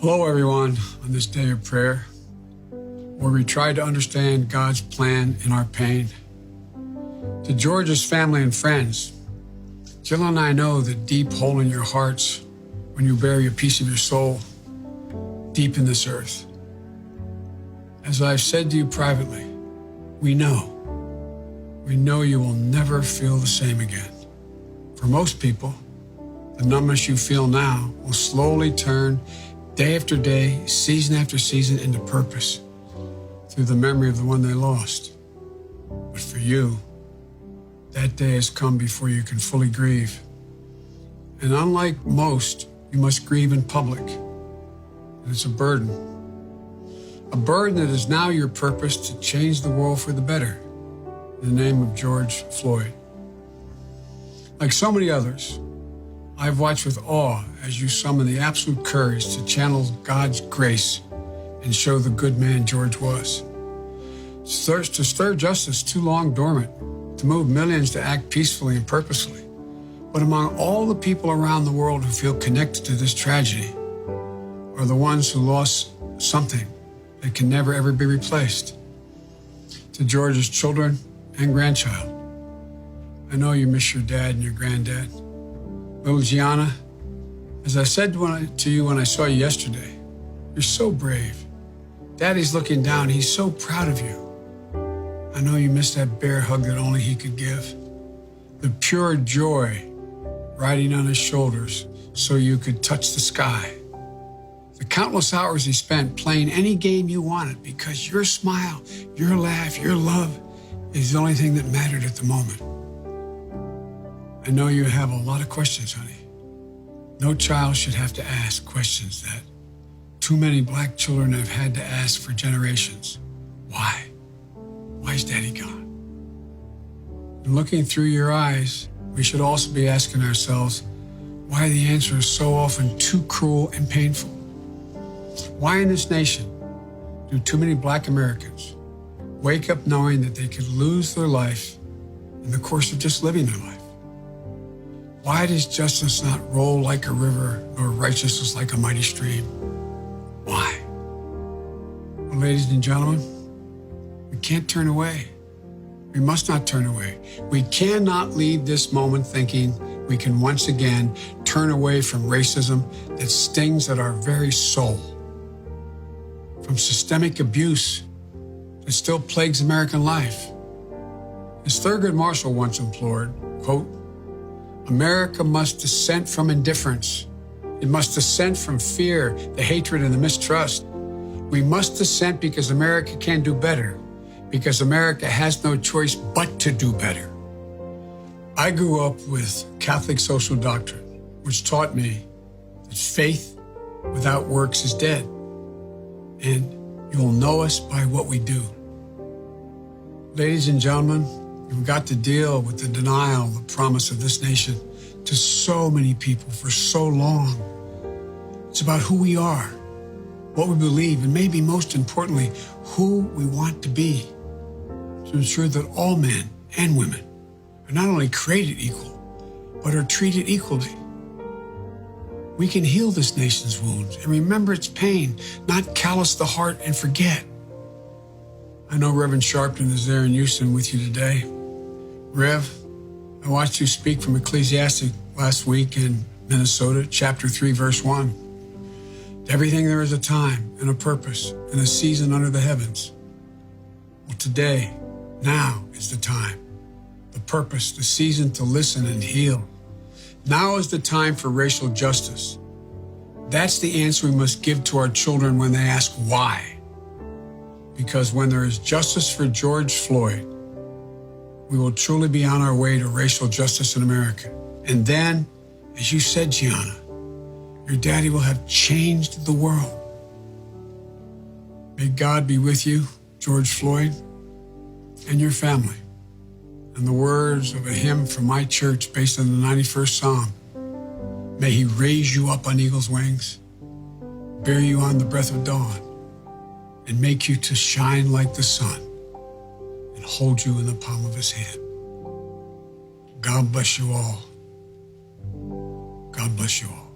Hello, everyone, on this day of prayer, where we try to understand God's plan in our pain. To George's family and friends, Jill and I know the deep hole in your hearts when you bury a piece of your soul deep in this earth. As I've said to you privately, we know you will never feel the same again. For most people, the numbness you feel now will slowly turn day after day, season after season into purpose through the memory of the one they lost. But for you, that day has come before you can fully grieve. And unlike most, you must grieve in public. And it's a burden that is now your purpose to change the world for the better, in the name of George Floyd. Like so many others, I've watched with awe as you summon the absolute courage to channel God's grace and show the good man George was. To stir justice too long dormant, to move millions to act peacefully and purposefully. But among all the people around the world who feel connected to this tragedy are the ones who lost something that can never ever be replaced. To George's children and grandchild, I know you miss your dad and your granddad. Little Gianna, as I said to you when I saw you yesterday, you're so brave. Daddy's looking down. He's so proud of you. I know you miss that bear hug that only he could give. The pure joy riding on his shoulders so you could touch the sky. The countless hours he spent playing any game you wanted because your smile, your laugh, your love is the only thing that mattered at the moment. I know you have a lot of questions, honey. No child should have to ask questions that too many black children have had to ask for generations. Why? Why is Daddy gone? And looking through your eyes, we should also be asking ourselves why the answer is so often too cruel and painful. Why in this nation do too many black Americans wake up knowing that they could lose their life in the course of just living their life? Why does justice not roll like a river, nor righteousness like a mighty stream? Why? Well, ladies and gentlemen, we can't turn away. We must not turn away. We cannot leave this moment thinking we can once again turn away from racism that stings at our very soul, from systemic abuse that still plagues American life. As Thurgood Marshall once implored, quote, America must dissent from indifference. It must dissent from fear, the hatred, and the mistrust. We must dissent because America can do better, because America has no choice but to do better. I grew up with Catholic social doctrine, which taught me that faith without works is dead, and you will know us by what we do. Ladies and gentlemen, we've got to deal with the denial of the promise of this nation to so many people for so long. It's about who we are, what we believe, and maybe most importantly, who we want to be, to ensure that all men and women are not only created equal, but are treated equally. We can heal this nation's wounds and remember its pain, not callous the heart and forget. I know Reverend Sharpton is there in Houston with you today. Rev, I watched you speak from Ecclesiastes last week in Minnesota, chapter 3, verse 1. To everything there is a time and a purpose and a season under the heavens. Well, today, now is the time, the purpose, the season to listen and heal. Now is the time for racial justice. That's the answer we must give to our children when they ask why. Because when there is justice for George Floyd, we will truly be on our way to racial justice in America. And then, as you said, Gianna, your daddy will have changed the world. May God be with you, George Floyd, and your family. And the words of a hymn from my church based on the 91st Psalm, may he raise you up on eagle's wings, bear you on the breath of dawn, and make you to shine like the sun, and hold you in the palm of his hand. God bless you all. God bless you all.